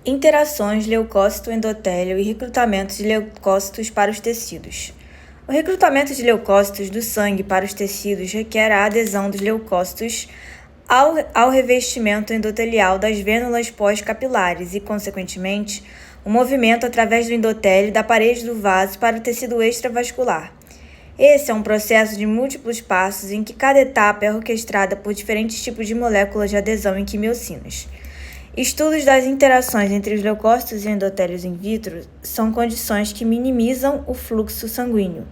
Interações leucócito-endotélio e recrutamento de leucócitos para os tecidos. O recrutamento de leucócitos do sangue para os tecidos requer a adesão dos leucócitos ao revestimento endotelial das vênulas pós-capilares e, consequentemente, o movimento através do endotélio da parede do vaso para o tecido extravascular. Esse é um processo de múltiplos passos em que cada etapa é orquestrada por diferentes tipos de moléculas de adesão em quimiocinas. Estudos das interações entre os leucócitos e endotélios in vitro são condições que minimizam o fluxo sanguíneo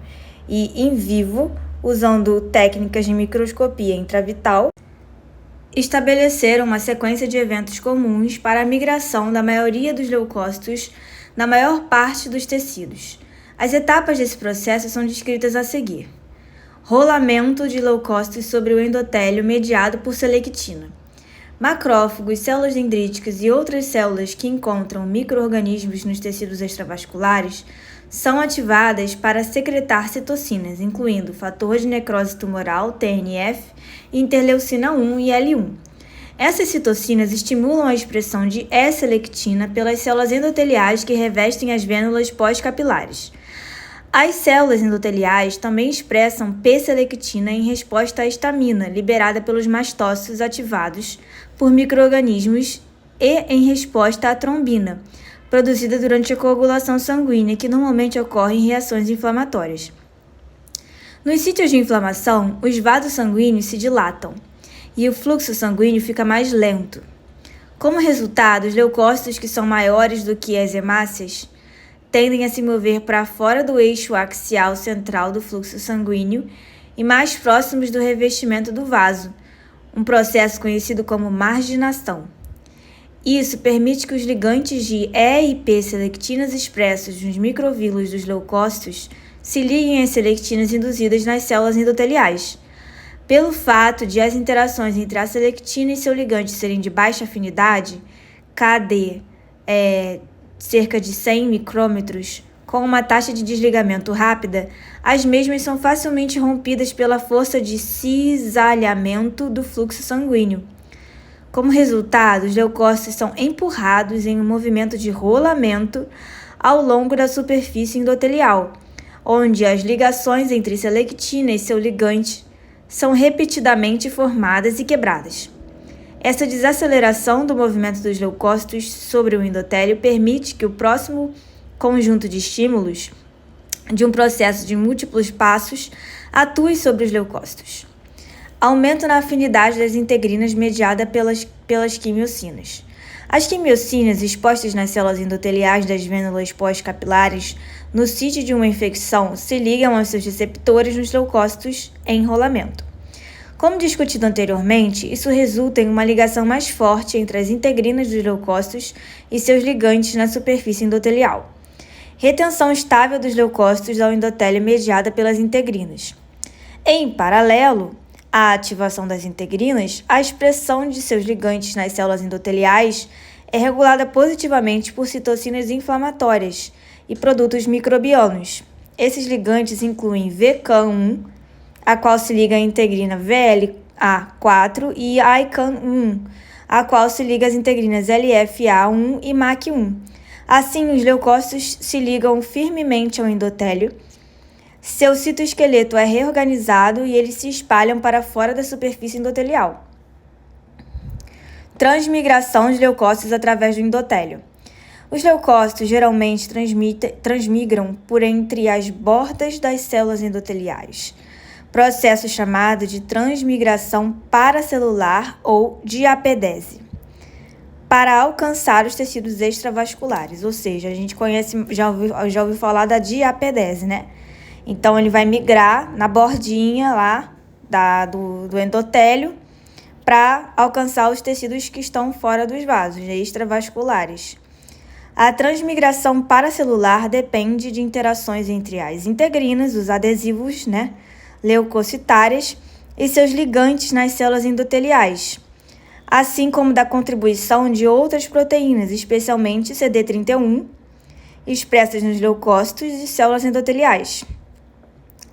e, in vivo, usando técnicas de microscopia intravital, estabeleceram uma sequência de eventos comuns para a migração da maioria dos leucócitos na maior parte dos tecidos. As etapas desse processo são descritas a seguir. Rolamento de leucócitos sobre o endotélio mediado por selectina. Macrófagos, células dendríticas e outras células que encontram micro-organismos nos tecidos extravasculares são ativadas para secretar citocinas, incluindo fator de necrose tumoral, TNF, interleucina 1 e L1. Essas citocinas estimulam a expressão de E-selectina pelas células endoteliais que revestem as vênulas pós-capilares. As células endoteliais também expressam P-selectina em resposta à histamina, liberada pelos mastócitos ativados por micro-organismos, e em resposta à trombina, produzida durante a coagulação sanguínea, que normalmente ocorre em reações inflamatórias. Nos sítios de inflamação, os vasos sanguíneos se dilatam e o fluxo sanguíneo fica mais lento. Como resultado, os leucócitos que são maiores do que as hemácias tendem a se mover para fora do eixo axial central do fluxo sanguíneo e mais próximos do revestimento do vaso, um processo conhecido como marginação. Isso permite que os ligantes de E e P selectinas expressos nos microvílulos dos leucócitos se liguem às selectinas induzidas nas células endoteliais. Pelo fato de as interações entre a selectina e seu ligante serem de baixa afinidade, KD cerca de 100 micrômetros, com uma taxa de desligamento rápida, as mesmas são facilmente rompidas pela força de cisalhamento do fluxo sanguíneo. Como resultado, os leucócitos são empurrados em um movimento de rolamento ao longo da superfície endotelial, onde as ligações entre selectina e seu ligante são repetidamente formadas e quebradas. Essa desaceleração do movimento dos leucócitos sobre o endotélio permite que o próximo conjunto de estímulos de um processo de múltiplos passos atue sobre os leucócitos. Aumento na afinidade das integrinas mediada pelas quimiocinas. As quimiocinas expostas nas células endoteliais das vênulas pós-capilares no sítio de uma infecção se ligam aos seus receptores nos leucócitos em rolamento. Como discutido anteriormente, isso resulta em uma ligação mais forte entre as integrinas dos leucócitos e seus ligantes na superfície endotelial. Retenção estável dos leucócitos ao endotélio mediada pelas integrinas. Em paralelo à ativação das integrinas, a expressão de seus ligantes nas células endoteliais é regulada positivamente por citocinas inflamatórias e produtos microbianos. Esses ligantes incluem VCAM1, a qual se liga a integrina VLA4, e ICAM1, a qual se liga às integrinas LFA1 e MAC1. Assim, os leucócitos se ligam firmemente ao endotélio, seu citoesqueleto é reorganizado e eles se espalham para fora da superfície endotelial. Transmigração de leucócitos através do endotélio. Os leucócitos geralmente transmigram por entre as bordas das células endoteliais, processo chamado de transmigração paracelular ou diapedese, para alcançar os tecidos extravasculares, ou seja, a gente já ouviu falar da diapedese, né? Então, ele vai migrar na bordinha lá do endotélio para alcançar os tecidos que estão fora dos vasos, extravasculares. A transmigração paracelular depende de interações entre as integrinas, os adesivos, leucocitárias, e seus ligantes nas células endoteliais, assim como da contribuição de outras proteínas, especialmente CD31, expressas nos leucócitos e células endoteliais.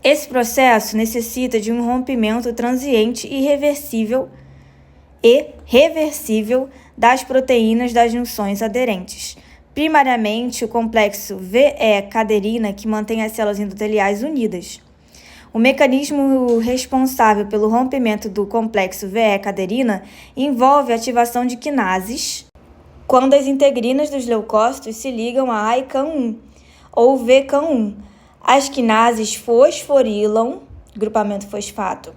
Esse processo necessita de um rompimento transiente e reversível das proteínas das junções aderentes. Primariamente, o complexo VE-caderina, que mantém as células endoteliais unidas. O mecanismo responsável pelo rompimento do complexo VE-caderina envolve a ativação de quinases, quando as integrinas dos leucócitos se ligam a ICAM1 ou VCAM1. As quinases fosforilam, grupamento fosfato,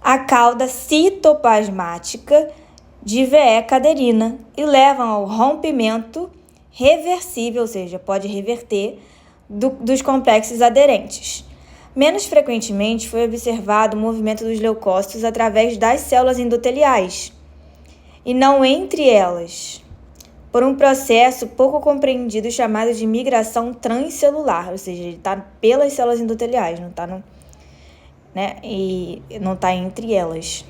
a cauda citoplasmática de VE-caderina e levam ao rompimento reversível, ou seja, pode reverter, dos complexos aderentes. Menos frequentemente foi observado o movimento dos leucócitos através das células endoteliais, e não entre elas, por um processo pouco compreendido chamado de migração transcelular, ou seja, ele está pelas células endoteliais, não está e não está entre elas.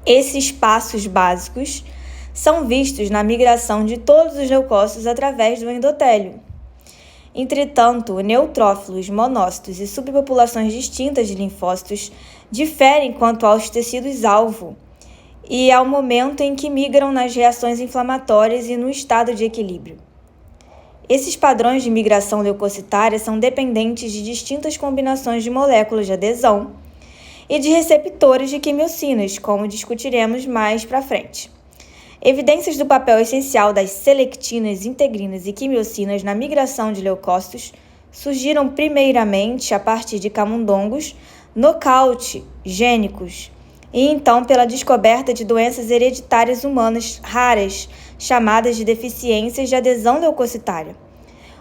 Esses passos básicos são vistos na migração de todos os leucócitos através do endotélio. Entretanto, neutrófilos, monócitos e subpopulações distintas de linfócitos diferem quanto aos tecidos-alvo e ao momento em que migram nas reações inflamatórias e no estado de equilíbrio. Esses padrões de migração leucocitária são dependentes de distintas combinações de moléculas de adesão e de receptores de quimiocinas, como discutiremos mais para frente. Evidências do papel essencial das selectinas, integrinas e quimiocinas na migração de leucócitos surgiram primeiramente a partir de camundongos nocaute gênicos e então pela descoberta de doenças hereditárias humanas raras, chamadas de deficiências de adesão leucocitária.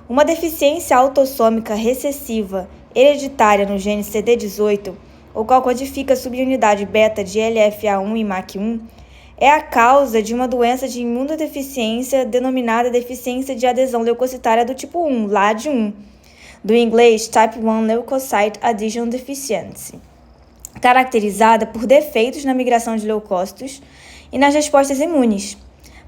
Uma deficiência autossômica recessiva hereditária no gene CD18, o qual codifica a subunidade beta de LFA1 e MAC1, é a causa de uma doença de imunodeficiência denominada deficiência de adesão leucocitária do tipo 1, LAD1, do inglês Type 1 Leukocyte Adhesion Deficiency, caracterizada por defeitos na migração de leucócitos e nas respostas imunes.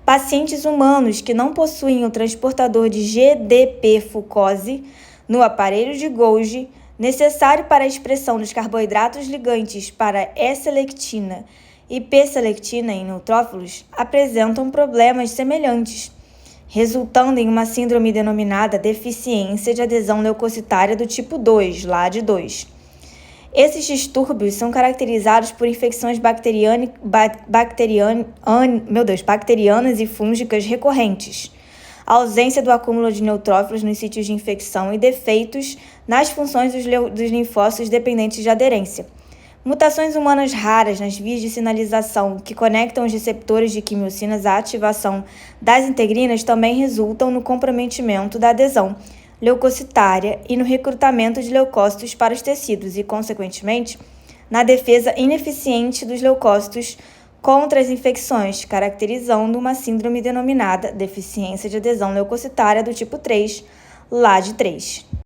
Pacientes humanos que não possuem o transportador de GDP-fucose no aparelho de Golgi, necessário para a expressão dos carboidratos ligantes para E-selectina e P-selectina em neutrófilos, apresentam problemas semelhantes, resultando em uma síndrome denominada deficiência de adesão leucocitária do tipo 2, LAD2. Esses distúrbios são caracterizados por infecções bacterianas e fúngicas recorrentes, ausência do acúmulo de neutrófilos nos sítios de infecção e defeitos nas funções dos linfócitos dependentes de aderência. Mutações humanas raras nas vias de sinalização que conectam os receptores de quimiocinas à ativação das integrinas também resultam no comprometimento da adesão leucocitária e no recrutamento de leucócitos para os tecidos e, consequentemente, na defesa ineficiente dos leucócitos contra as infecções, caracterizando uma síndrome denominada deficiência de adesão leucocitária do tipo 3, LAD3.